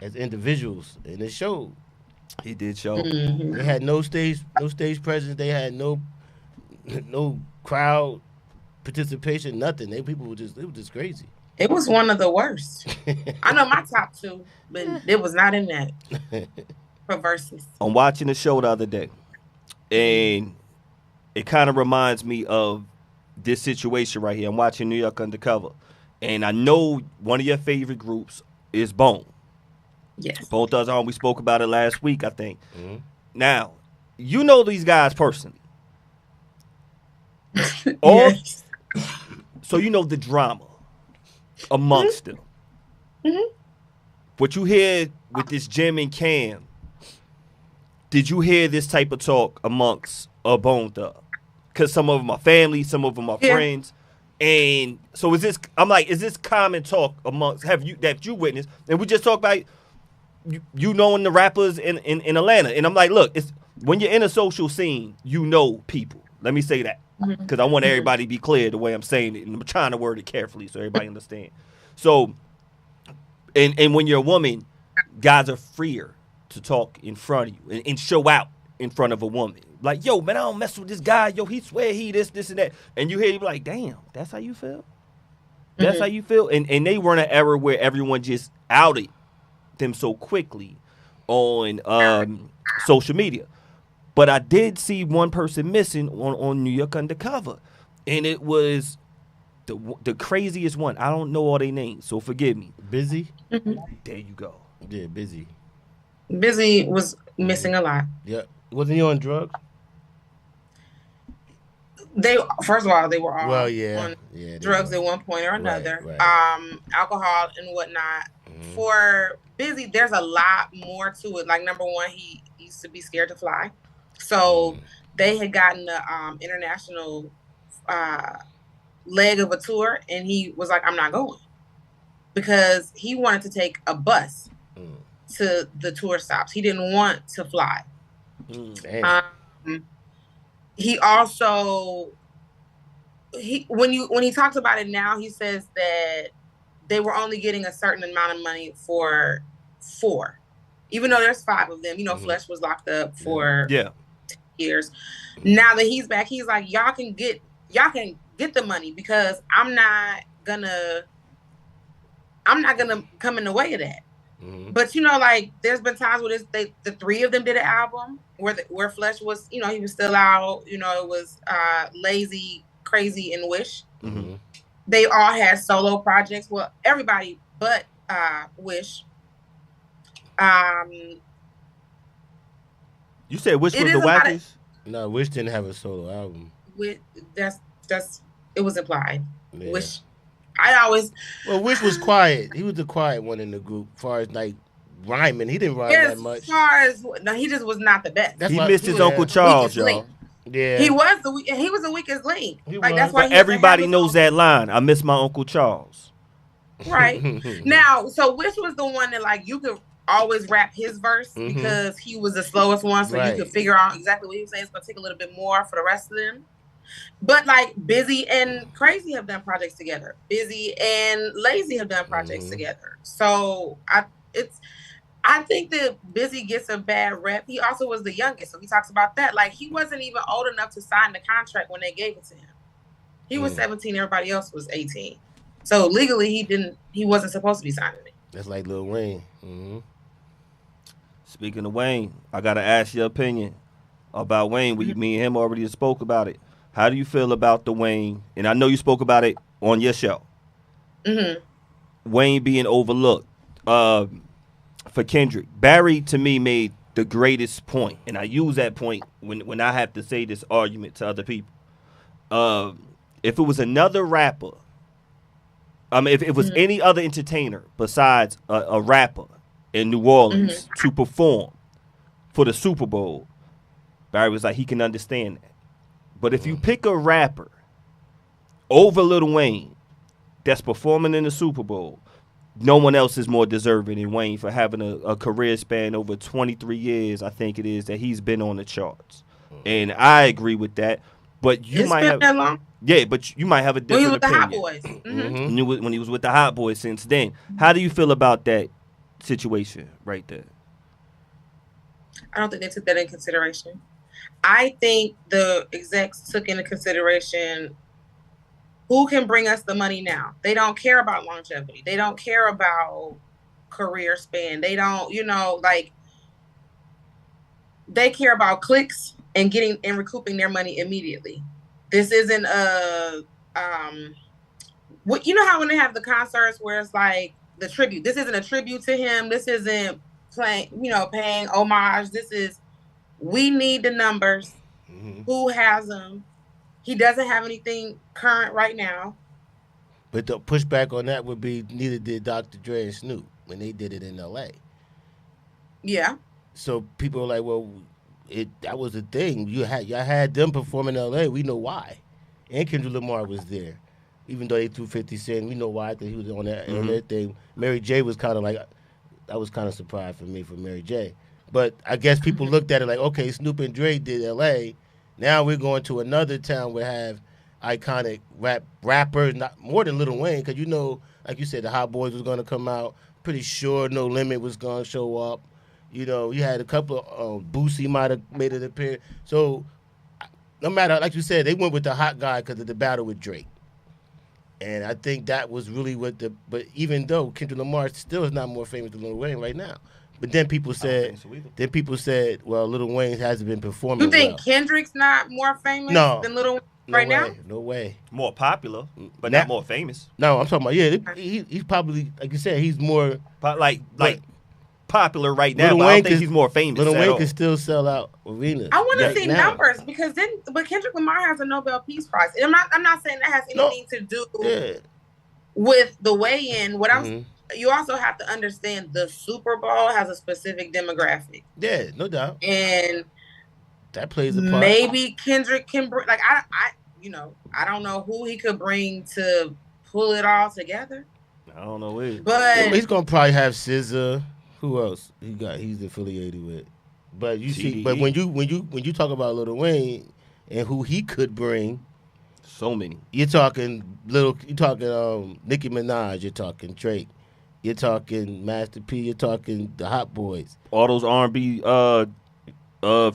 as individuals, and it showed. He did show. Mm-hmm. They had no stage presence. They had no crowd participation. Nothing. It was just crazy. It was one of the worst. I know my top two, but it was not in that for verses. I'm watching the show the other day, and it kind of reminds me of this situation right here. I'm watching New York Undercover, and I know one of your favorite groups is Bone. Yes. Bone Thugs on. We spoke about it last week, I think. Mm-hmm. Now, you know these guys personally. Yes. So you know the drama amongst them. Mm-hmm. What you hear with this Jim and Cam, did you hear this type of talk amongst a Bone Thug? Because some of them are family, some of them are friends. And so is this common talk amongst that you witnessed? And we just talked about you knowing the rappers in Atlanta. And I'm like, look, it's when you're in a social scene, you know people. Let me say that. Because I want everybody to be clear the way I'm saying it. And I'm trying to word it carefully so everybody understands. So, and when you're a woman, guys are freer to talk in front of you and show out in front of a woman. Like, yo, man, I don't mess with this guy. Yo, he swear he this, and that. And you hear him like, damn, that's how you feel? That's how you feel? And they were in an era where everyone just outed them so quickly on social media. But I did see one person missing on New York Undercover. And it was the craziest one. I don't know all their names, so forgive me. Busy? There you go. Yeah, Busy. Busy was missing a lot. Yeah. Wasn't he on drugs? They first of all, they were all yeah, on drugs at one point or another, alcohol and whatnot. For Busy, there's a lot more to it. Like, number one, he used to be scared to fly, so they had gotten the international leg of a tour, and he was like, "I'm not going," because he wanted to take a bus to the tour stops. He didn't want to fly. He also when he talks about it now, he says that they were only getting a certain amount of money for 4, even though there's 5 of them. You know, Flesh was locked up for 10 years. Now that he's back, he's like, y'all can get the money, because I'm not gonna come in the way of that. But you know, like, there's been times where the 3 of them did an album where Flesh was, you know, he was still out. You know, it was Lazy, Crazy, and Wish. They all had solo projects. Well, everybody but Wish. You said Wish was the Wackies? No, Wish didn't have a solo album. That's it was implied. Yeah. Wish. Wish was quiet. He was the quiet one in the group, as far as like rhyming. He didn't rhyme that much. He just was not the best. He missed his Uncle Charles, y'all. Yeah, he was the weakest link. That's why everybody knows that line. I miss my Uncle Charles. Right. Now, so Wish was the one that, like, you could always rap his verse because he was the slowest one, so you could figure out exactly what he was saying. It's gonna take a little bit more for the rest of them. But like, Busy and Crazy have done projects together. Busy and Lazy have done projects together. So I think that Busy gets a bad rep. He also was the youngest, so he talks about that. Like, he wasn't even old enough to sign the contract when they gave it to him. He was 17. Everybody else was 18. So legally, he wasn't supposed to be signing it. That's like Lil Wayne. Speaking of Wayne, I gotta ask your opinion about Wayne. Me and him already spoke about it. How do you feel about the Wayne? And I know you spoke about it on your show. Wayne being overlooked. For Kendrick, Barry to me made the greatest point, and I use that point when I have to say this argument to other people. If it was another rapper, if it was any other entertainer besides a rapper in New Orleans to perform for the Super Bowl, Barry was like, he can understand that. But if you pick a rapper over Lil Wayne that's performing in the Super Bowl, no one else is more deserving than Wayne for having a career span over 23 years, I think it is, that he's been on the charts. And I agree with that. But you might have that long? Yeah, but you might have a different opinion. When he was with the Hot Boys. When he was with the Hot Boys since then. How do you feel about that situation right there? I don't think they took that in consideration. I think the execs took into consideration who can bring us the money now. They don't care about longevity. They don't care about career span. They don't, like, they care about clicks and getting and recouping their money immediately. This isn't what you know how when they have the concerts where it's like the tribute. This isn't a tribute to him. This isn't paying homage. This is, we need the numbers. Who has them? He doesn't have anything current right now. But the pushback on that would be neither did Dr. Dre and Snoop when they did it in L.A. Yeah. So people are like, well, that was the thing. Y'all had them perform in L.A. We know why. And Kendrick Lamar was there. Even though they threw 50 Cent, we know why. Because he was on that thing. Mary J was kind of like, that was kind of surprised for me for Mary J. But I guess people looked at it like, okay, Snoop and Dre did L.A., now we're going to another town where have iconic rappers, not more than Lil Wayne, because like you said, the Hot Boys was going to come out. Pretty sure No Limit was going to show up. You had a couple of Boosie might have made an appearance. So no matter, like you said, they went with the hot guy because of the battle with Drake. And I think that was really but even though Kendrick Lamar still is not more famous than Lil Wayne right now. But then people said, well, Lil Wayne hasn't been performing. You think Kendrick's not more famous than Lil Wayne right now? No way. More popular, but not more famous. No, I'm talking about, he's probably, like you said, he's more. Like popular right now, but I don't think he's more famous. Lil Wayne can still sell out arenas. I want to see numbers because but Kendrick Lamar has a Nobel Peace Prize. I'm not saying that has anything to do with the weigh-in. What you also have to understand the Super Bowl has a specific demographic. Yeah, no doubt. And that plays a part. Maybe Kendrick can bring, like, I don't know who he could bring to pull it all together. I don't know it. But he's gonna probably have SZA. Who else he's affiliated with? But you see, but when you talk about Lil Wayne and who he could bring, so many. You're talking Nicki Minaj. You're talking Drake. You're talking Master P. You're talking the Hot Boys. All those R&B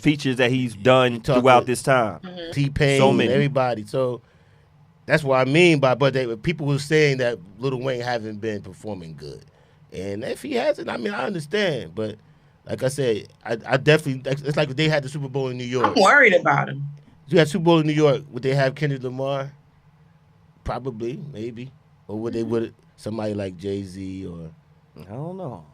features that he's done throughout this time. T-Pain, so many. Everybody. So that's what I mean by. But people were saying that Lil Wayne haven't been performing good, and if he hasn't, I mean, I understand. But like I said, I definitely. It's like they had the Super Bowl in New York. I'm worried about him. You had Super Bowl in New York. Would they have Kendrick Lamar? Probably, maybe, or would somebody like Jay-Z or? I don't know.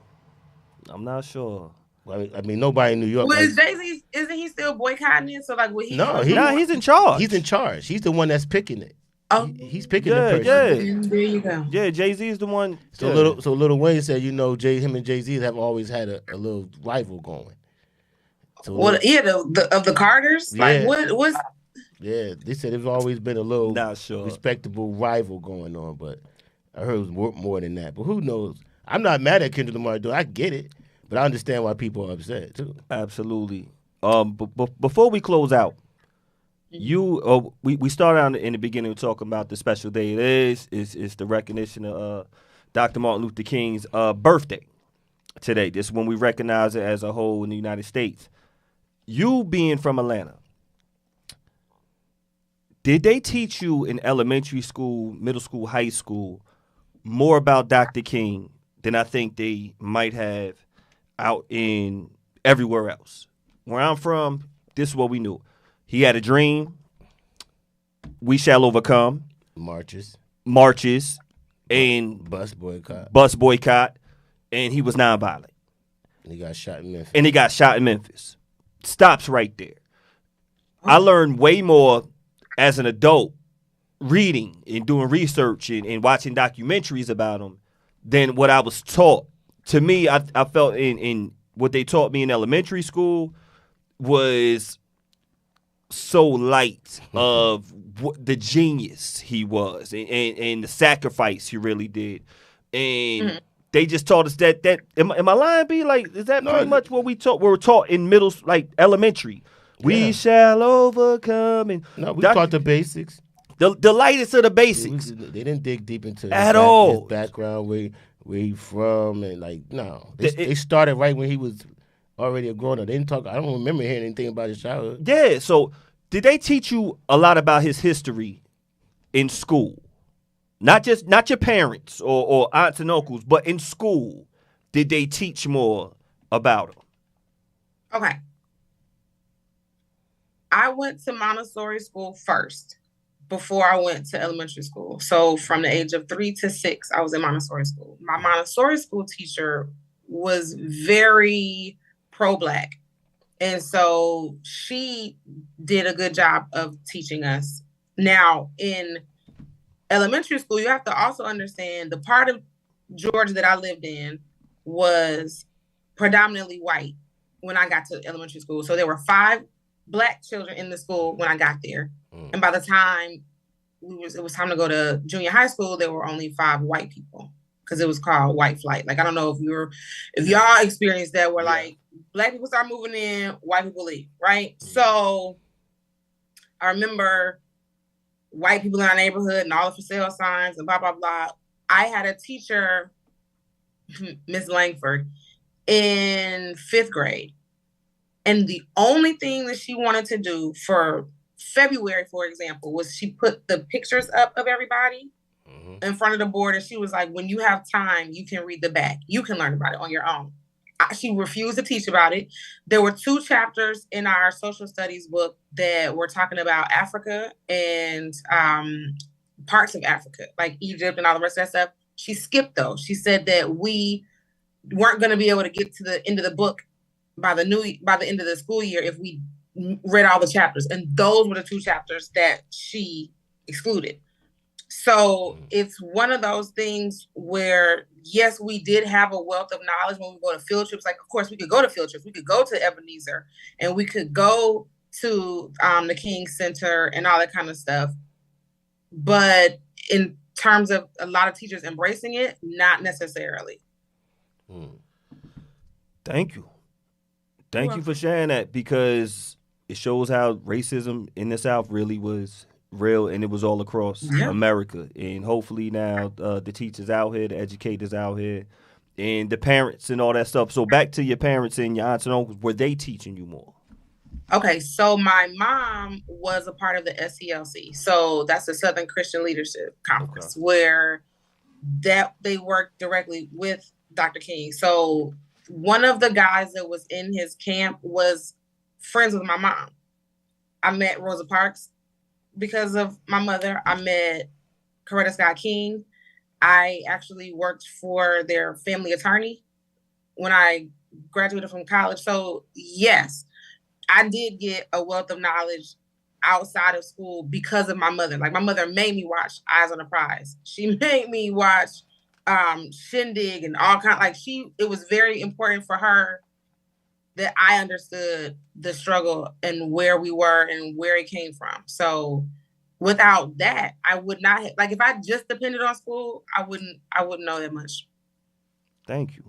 I'm not sure. I mean, nobody in New York. Well, is Jay-Z? Isn't he still boycotting it? So like, would he? No, he's in charge. He's in charge. He's the one that's picking it. Oh, he's picking the person. Yeah, there you go. Yeah, Jay-Z is the one. So Lil Wayne said, him and Jay-Z have always had a little rival going. So of the Carters. Yeah. Like what's? Yeah, they said there's always been a little respectable rival going on, but I heard it was more than that. But who knows? I'm not mad at Kendrick Lamar, though. I get it, but I understand why people are upset too. Absolutely. Before we close out, we started out in the beginning talking about the special day. It is the recognition of Dr. Martin Luther King's birthday today. This is when we recognize it as a whole in the United States. You being from Atlanta, did they teach you in elementary school, middle school, high school more about Dr. King than I think they might have out in everywhere else? Where I'm from, this is what we knew. He had a dream. We shall overcome. Marches. And bus boycott. And he was nonviolent. And he got shot in Memphis. Stops right there. I learned way more as an adult reading and doing research and watching documentaries about him than what I was taught. To me, I felt in what they taught me in elementary school was so light of the genius he was and the sacrifice he really did. And they just taught us that am I lying, B? Like, is that pretty much what we were taught in elementary? Yeah. We shall overcome. And no, we taught the basics. The lightest of the basics. They didn't dig deep into his background, where he from, and they started right when he was already a grown up. They didn't talk. I don't remember hearing anything about his childhood. Yeah. So did they teach you a lot about his history in school? Not your parents or aunts and uncles, but in school, did they teach more about him? Okay. I went to Montessori school first before I went to elementary school. So from the age of 3 to 6, I was in Montessori school. My Montessori school teacher was very pro-Black. And so she did a good job of teaching us. Now, in elementary school, you have to also understand the part of Georgia that I lived in was predominantly white when I got to elementary school. So there were 5 Black children in the school when I got there. And by the time it was time to go to junior high school, there were only 5 white people because it was called white flight. Like, I don't know if y'all experienced that where like Black people start moving in, white people leave, right? So I remember white people in our neighborhood and all the for sale signs and blah, blah, blah. I had a teacher, Miss Langford, in 5th grade. And the only thing that she wanted to do for February, for example, was she put the pictures up of everybody in front of the board. And she was like, when you have time, you can read the back. You can learn about it on your own. She refused to teach about it. There were 2 chapters in our social studies book that were talking about Africa and parts of Africa, like Egypt and all the rest of that stuff. She skipped those. She said that we weren't going to be able to get to the end of the book by the end of the school year if we read all the chapters. And those were the 2 chapters that she excluded. So it's one of those things where, yes, we did have a wealth of knowledge when we go to field trips. Like, of course, we could go to field trips. We could go to Ebenezer and we could go to the King Center and all that kind of stuff. But in terms of a lot of teachers embracing it, not necessarily. Thank you. Thank you for sharing that, because it shows how racism in the South really was real, and it was all across America. And hopefully now the teachers out here, the educators out here, and the parents and all that stuff. So back to your parents and your aunts and uncles, were they teaching you more? Okay, so my mom was a part of the SCLC. So that's the Southern Christian Leadership Conference, where they worked directly with Dr. King. So one of the guys that was in his camp was friends with my mom. I met Rosa Parks because of my mother. I met Coretta Scott King. I actually worked for their family attorney when I graduated from college. So yes, I did get a wealth of knowledge outside of school because of my mother. Like, my mother made me watch Eyes on the Prize. She made me watch Shindig and all kind. Like, it was very important for her that I understood the struggle and where we were and where it came from. So without that, I would not have, like, if I just depended on school, I wouldn't know that much. Thank you.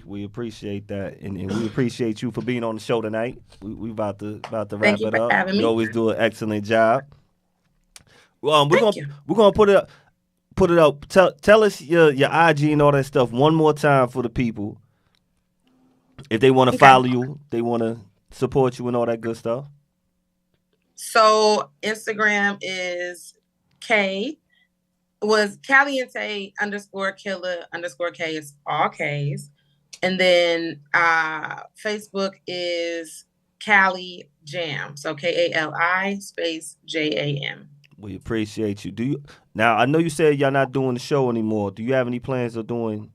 We appreciate that, and we appreciate you for being on the show tonight. We about to wrap it up. You always do an excellent job. We're gonna put it up. Tell us your IG and all that stuff one more time for the people. If they want to follow you, they want to support you and all that good stuff. So Instagram is Caliente _Killer_K. It's all K's. And then Facebook is Cali Jam. So KALI JAM. We appreciate you. Now, I know you said y'all not doing the show anymore. Do you have any plans of doing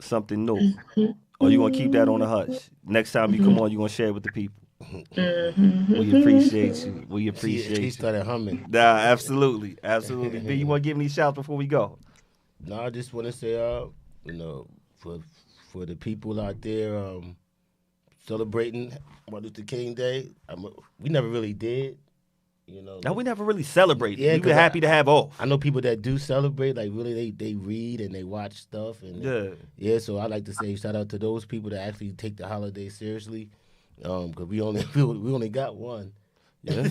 something new? Mm-hmm. Or you gonna keep that on the hush? Next time you come on, you gonna share it with the people. Mm-hmm. We appreciate you. He started humming. Nah, absolutely. B, you want to give any shouts before we go? No, I just want to say, for the people out there celebrating Martin Luther King Day, we never really did. No, we never really celebrated. Yeah, we were happy to have off. I know people that do celebrate, like really they read and they watch stuff. And yeah, so I like to say shout out to those people that actually take the holiday seriously. Because we only got one. Yeah.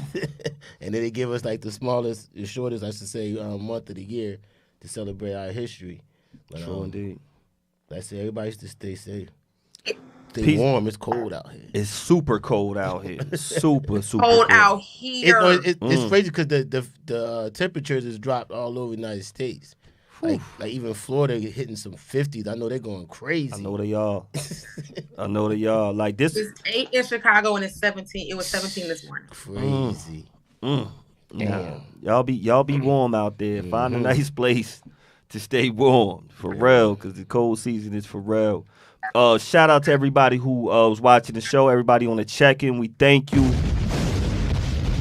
And then they give us like the shortest, I should say, month of the year to celebrate our history. But, sure indeed. Let's say everybody should stay safe. Stay warm. It's cold out here. It's super cold out here. super cold out here. It's crazy because the temperatures has dropped all over the United States. Like even Florida hitting some 50s. I know they're going crazy. I know they are. Like this. It's 8 in Chicago and it's 17. It was 17 this morning. Crazy. Damn. Y'all be warm out there. Mm-hmm. Find a nice place to stay warm for real, because the cold season is for real. Shout out to everybody who was watching the show. Everybody on the check-in. We thank you.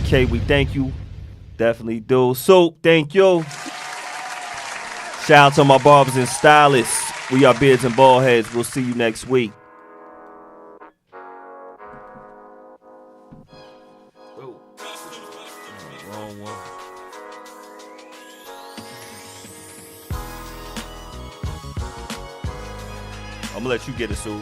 Okay, we thank you. Definitely do. So thank you. Shout out to my barbers and stylists. We are Beards and Baldheads. We'll see you next week. Wrong one. I'm going to let you get it, Sue.